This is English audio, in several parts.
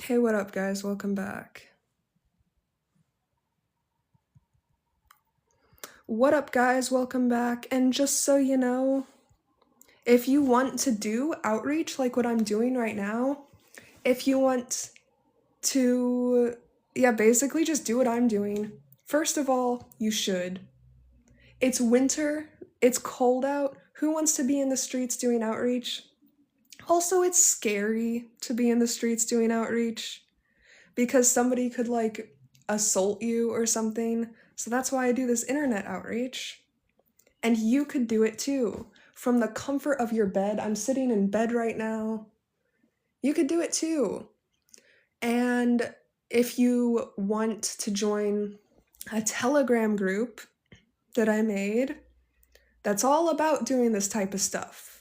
Hey, what up, guys? Welcome back. What up, guys? Welcome back. And just so you know, if you want to do outreach like what I'm doing right now, if you want to, basically just do what I'm doing. First of all, you should. It's winter, it's cold out. Who wants to be in the streets doing outreach? Also, it's scary to be in the streets doing outreach because somebody could like assault you or something. So that's why I do this internet outreach. And you could do it too. From the comfort of your bed. I'm sitting in bed right now. You could do it too. And if you want to join a Telegram group that I made, that's all about doing this type of stuff.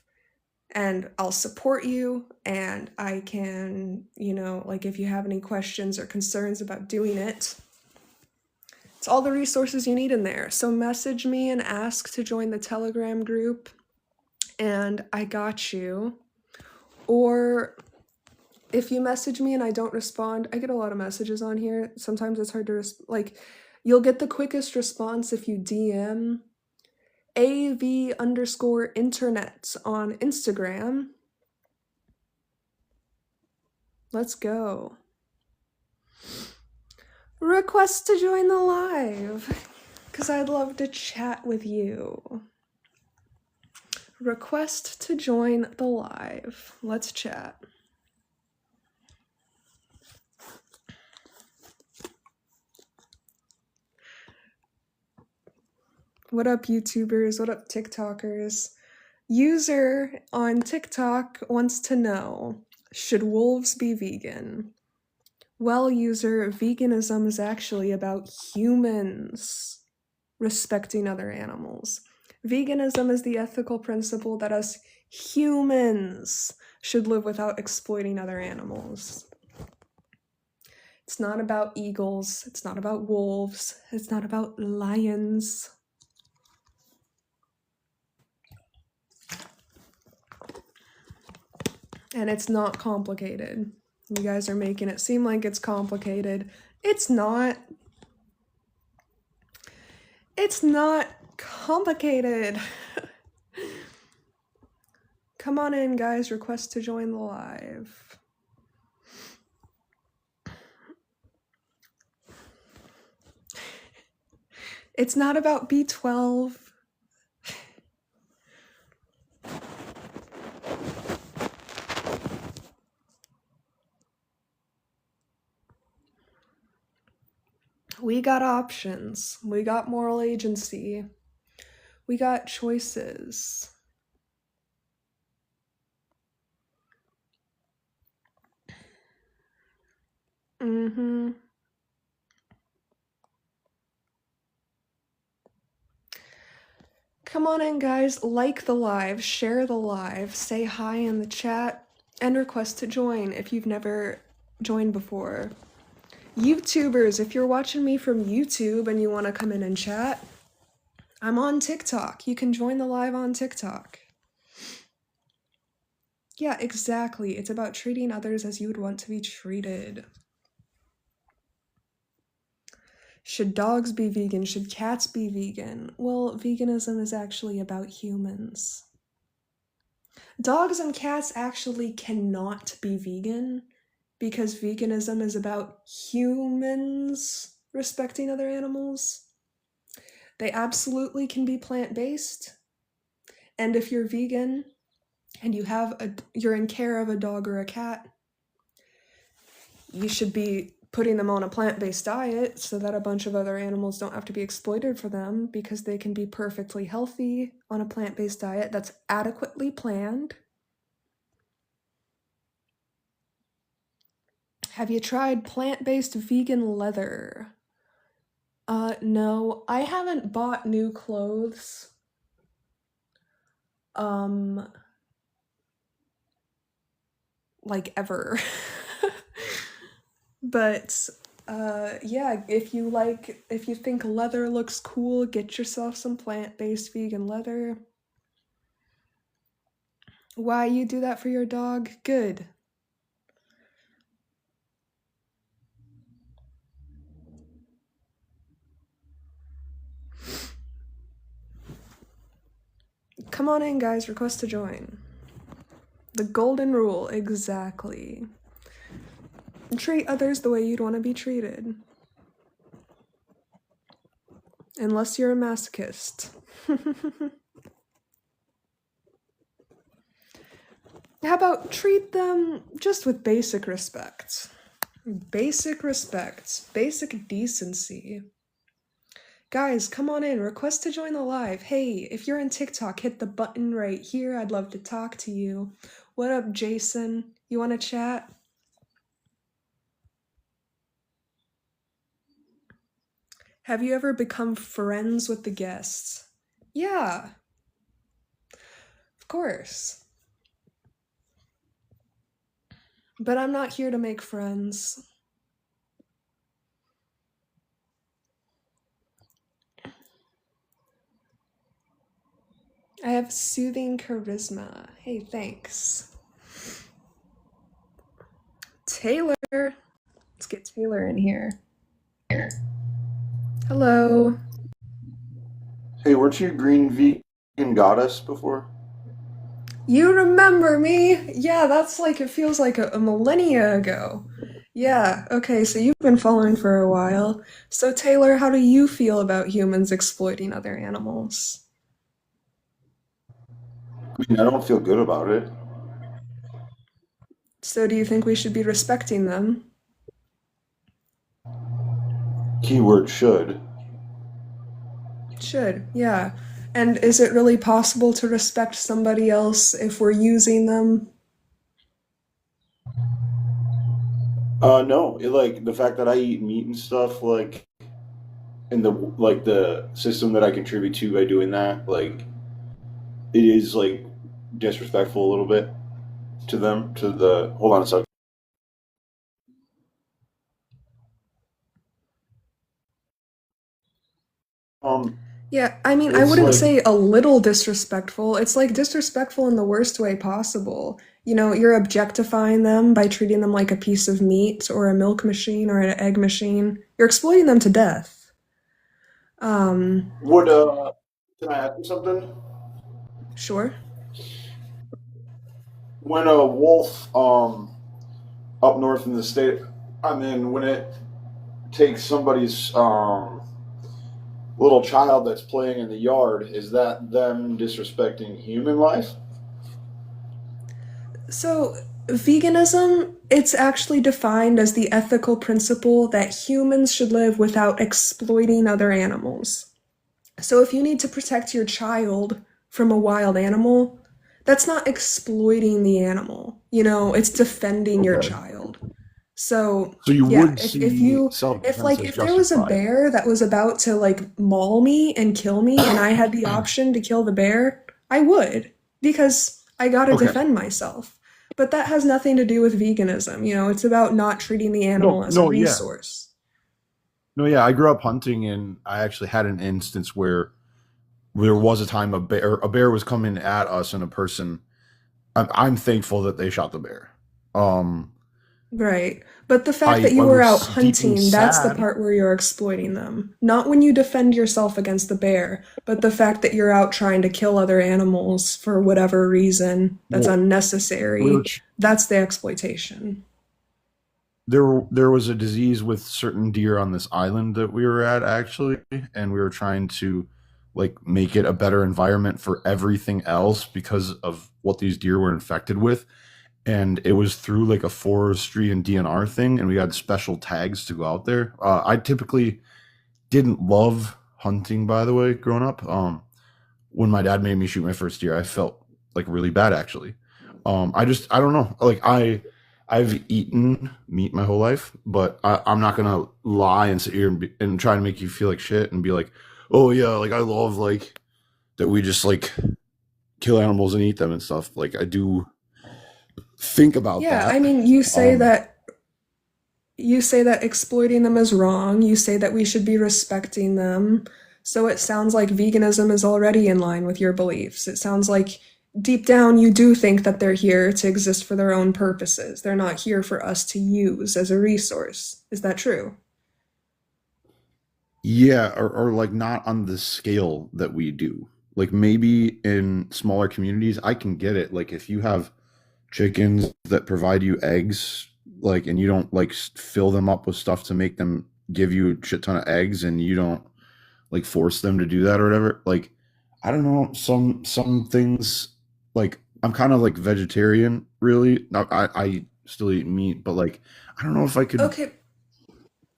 And I'll support you, and I can, like if you have any questions or concerns about doing it, it's all the resources you need in there. So message me and ask to join the Telegram group, and I got you. Or if you message me and I don't respond, I get a lot of messages on here. Sometimes it's hard to, you'll get the quickest response if you DM AV_internet on Instagram. Let's go. Request to join the live, because I'd love to chat with you. Request to join the live. Let's chat. What up, YouTubers? What up, TikTokers? User on TikTok wants to know, should wolves be vegan? Well, user, veganism is actually about humans respecting other animals. Veganism is the ethical principle that us humans should live without exploiting other animals. It's not about eagles, it's not about wolves, it's not about lions. And it's not complicated. You guys are making it seem like it's complicated. It's not. It's not complicated. Come on in, guys. Request to join the live. It's not about B12. We got options. We got moral agency. We got choices. Come on in, guys. Like the live, share the live, say hi in the chat, and request to join if you've never joined before. YouTubers, if you're watching me from YouTube and you want to come in and chat, I'm on TikTok. You can join the live on TikTok. Yeah, exactly. It's about treating others as you would want to be treated. Should dogs be vegan? Should cats be vegan? Well, veganism is actually about humans. Dogs and cats actually cannot be vegan because veganism is about humans respecting other animals. They absolutely can be plant-based. And if you're vegan and you're in care of a dog or a cat, you should be putting them on a plant-based diet so that a bunch of other animals don't have to be exploited for them, because they can be perfectly healthy on a plant-based diet that's adequately planned. Have you tried plant-based vegan leather? No, I haven't bought new clothes. Like ever. But yeah, if you think leather looks cool, get yourself some plant-based vegan leather. Why you do that for your dog? Good. Come on in, guys. Request to join. The golden rule, exactly. Treat others the way you'd want to be treated. Unless you're a masochist. How about treat them just with basic respect? Basic respect. Basic decency. Guys, come on in. Request to join the live. Hey, if you're in TikTok, hit the button right here. I'd love to talk to you. What up, Jason? You want to chat? Have you ever become friends with the guests? Yeah. Of course. But I'm not here to make friends. I have soothing charisma. Hey, thanks. Taylor. Let's get Taylor in here. Hello. Hey, weren't you green vegan goddess before? You remember me? Yeah, that's like, it feels like a millennia ago. Yeah, okay, so you've been following for a while. So, Taylor, how do you feel about humans exploiting other animals? I mean, I don't feel good about it. So, do you think we should be respecting them? Keyword should. Should, yeah. And is it really possible to respect somebody else if we're using them? No, like the fact that I eat meat and stuff, like in the system that I contribute to by doing that, like it is like disrespectful a little bit to them. To the hold on a second. Um, Yeah, I mean, I it's wouldn't like say a little disrespectful. It's like disrespectful in the worst way possible. You know, you're objectifying them by treating them like a piece of meat or a milk machine or an egg machine. You're exploiting them to death. Um, would can I ask you something? sure. When a wolf up north in the state I'm in, when it takes somebody's little child that's playing in the yard, is that them disrespecting human life? So, veganism, it's actually defined as the ethical principle that humans should live without exploiting other animals. So if you need to protect your child from a wild animal, that's not exploiting the animal. You know, it's defending your Okay. child. So So you yeah, would if see you if self-defense like as if there was a justified. bear that was about to like maul me and kill me and I had the option to kill the bear, I would because I got to Okay. defend myself. But that has nothing to do with veganism, you know, it's about not treating the No, animal as a no, yeah. resource. No, yeah. I grew up hunting, and I actually had an instance where there was a time a bear was coming at us, and a person. I'm thankful that they shot the bear. Um, Right. But the fact I that you I were out was deeply hunting, that's the sad. part where you're exploiting them. Not when you defend yourself against the bear, but the fact that you're out trying to kill other animals for whatever reason that's Well, we were unnecessary. That's the exploitation. there was a disease with certain deer on this island that we were at, actually, and we were trying to like make it a better environment for everything else because of what these deer were infected with. And it was through like a forestry and DNR thing, and we had special tags to go out there. I typically didn't love hunting, by the way, growing up. When my dad made me shoot my first deer, I felt like really bad, actually. I don't know. Like I've eaten meat my whole life, but I'm not gonna lie and sit here and try to make you feel like shit and be like, oh yeah, like I love like that we just like kill animals and eat them and stuff. Like I do think about Yeah, I that. mean, Um, you say that exploiting them is wrong. You say that we should be respecting them. So it sounds like veganism is already in line with your beliefs. It sounds like deep down you do think that they're here to exist for their own purposes. They're not here for us to use as a resource. Is that true? yeah, or like not on the scale that we do. Like maybe in smaller communities, I can get it. Like if you have chickens that provide you eggs, like, and you don't like fill them up with stuff to make them give you a shit ton of eggs, and you don't like force them to do that or whatever. Like, I don't know, some things, like I'm kind of like vegetarian, really. Not, I still eat meat, but like I don't know if I could Okay,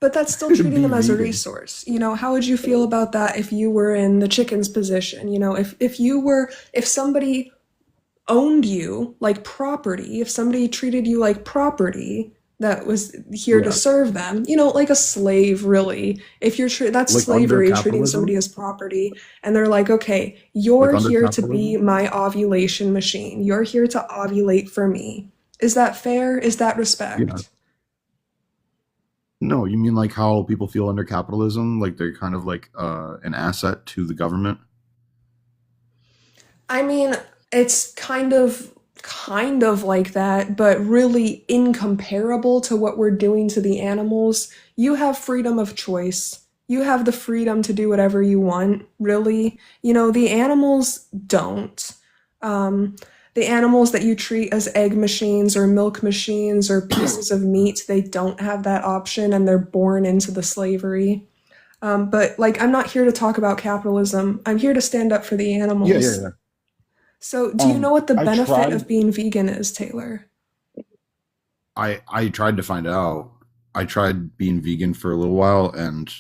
but that's still treating be them as a vegan. resource. How would you feel about that if you were in the chicken's position? If somebody owned you like property, if somebody treated you like property that was here to Yeah, serve them, like a slave, really. If that's like under slavery, treating capitalism, somebody as property, and they're like, okay, you're like under here to be capitalism. my ovulation machine. You're here to ovulate for me. Is that fair? Is that Yeah. respect? No, you mean like how people feel under capitalism, like they're kind of like an asset to the government? I mean, it's kind of like that, but really incomparable to what we're doing to the animals. You have freedom of choice. You have the freedom to do whatever you want, really. The animals don't. Um, the animals that you treat as egg machines or milk machines or pieces of meat, they don't have that option and they're born into the slavery. But like, I'm not here to talk about capitalism. I'm here to stand up for the Yeah, yeah, animals. yeah. So, do you know what the I benefit tried. of being vegan is, Taylor? I tried to find out. I tried being vegan for a little while, and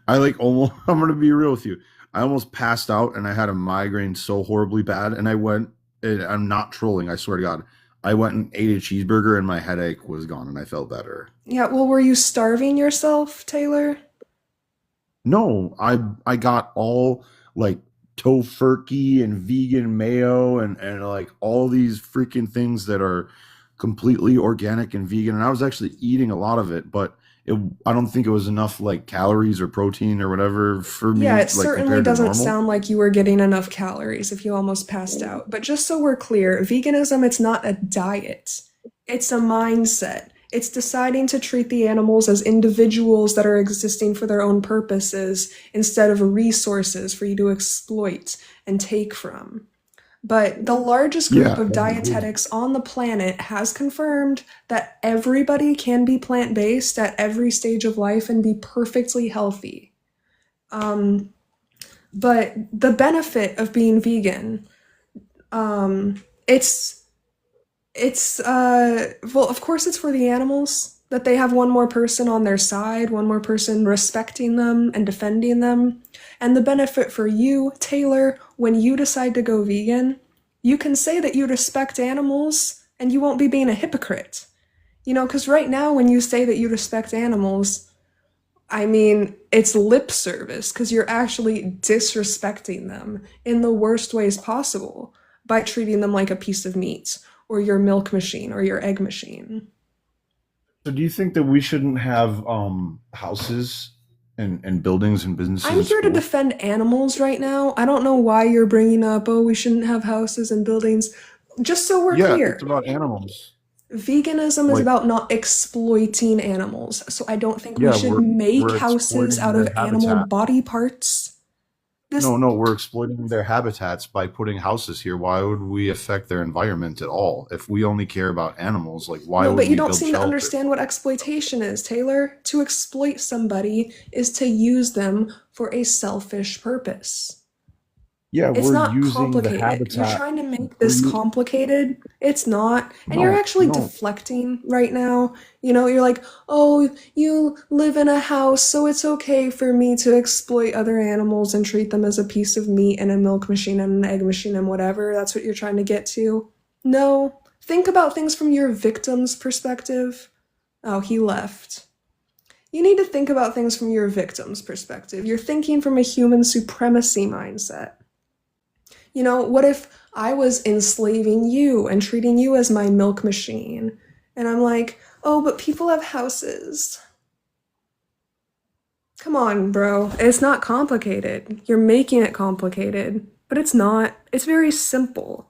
I like almost. I'm gonna be real with you. I almost passed out, and I had a migraine so horribly bad, and I went. And I'm not trolling. I swear to God. I went and ate a cheeseburger, and my headache was gone, and I felt better. Yeah, well, were you starving yourself, Taylor? No, I got all like tofurkey and vegan mayo and like all these freaking things that are completely organic and vegan, and I was actually eating a lot of it, but I don't think it was enough like calories or protein or whatever for Yeah, me it like certainly compared to doesn't normal. sound like you were getting enough calories if you almost passed out. But just so we're clear, veganism, it's not a diet. It's a mindset. It's deciding to treat the animals as individuals that are existing for their own purposes instead of resources for you to exploit and take from. But the largest group Yeah, of dietetics on the planet has confirmed that everybody can be plant based at every stage of life and be perfectly healthy. Um, but the benefit of being vegan, um, it's well, of course, it's for the animals that they have one more person on their side, one more person respecting them and defending them. And the benefit for you, Taylor, when you decide to go vegan, you can say that you respect animals and you won't be being a hypocrite. Because right now, when you say that you respect animals, I mean, it's lip service because you're actually disrespecting them in the worst ways possible by treating them like a piece of meat or your milk machine or your egg machine. so do you think that we shouldn't have houses and buildings and businesses I'm and here to schools? defend animals right now. I don't know why you're bringing up, oh, we shouldn't have houses and buildings. Just so we're Yeah, it's clear, about animals. veganism is Like, about not exploiting animals. So I don't think we yeah, should we're make houses exploiting out of their animal habitat. body parts. No, This no, we're exploiting their habitats by putting houses here. Why would we affect their environment at all? If we only care about animals, like why No, would but you we don't build seem to shelter? understand what exploitation is, Taylor. To exploit somebody is to use them for a selfish purpose. Yeah, It's we're not using the complicated. You're habitat. trying to make We're this complicated. It's not. And you're no, actually no. deflecting right now. You're like, oh, you live in a house, so it's okay for me to exploit other animals and treat them as a piece of meat and a milk machine and an egg machine and whatever. That's what you're trying to get to. No. Think about things from your victim's perspective. Oh, he left. You need to think about things from your victim's perspective. You're thinking from a human supremacy mindset. What if I was enslaving you and treating you as my milk machine? And I'm like, oh, but people have houses. Come on, bro. It's not complicated. You're making it complicated, but it's not. It's very simple.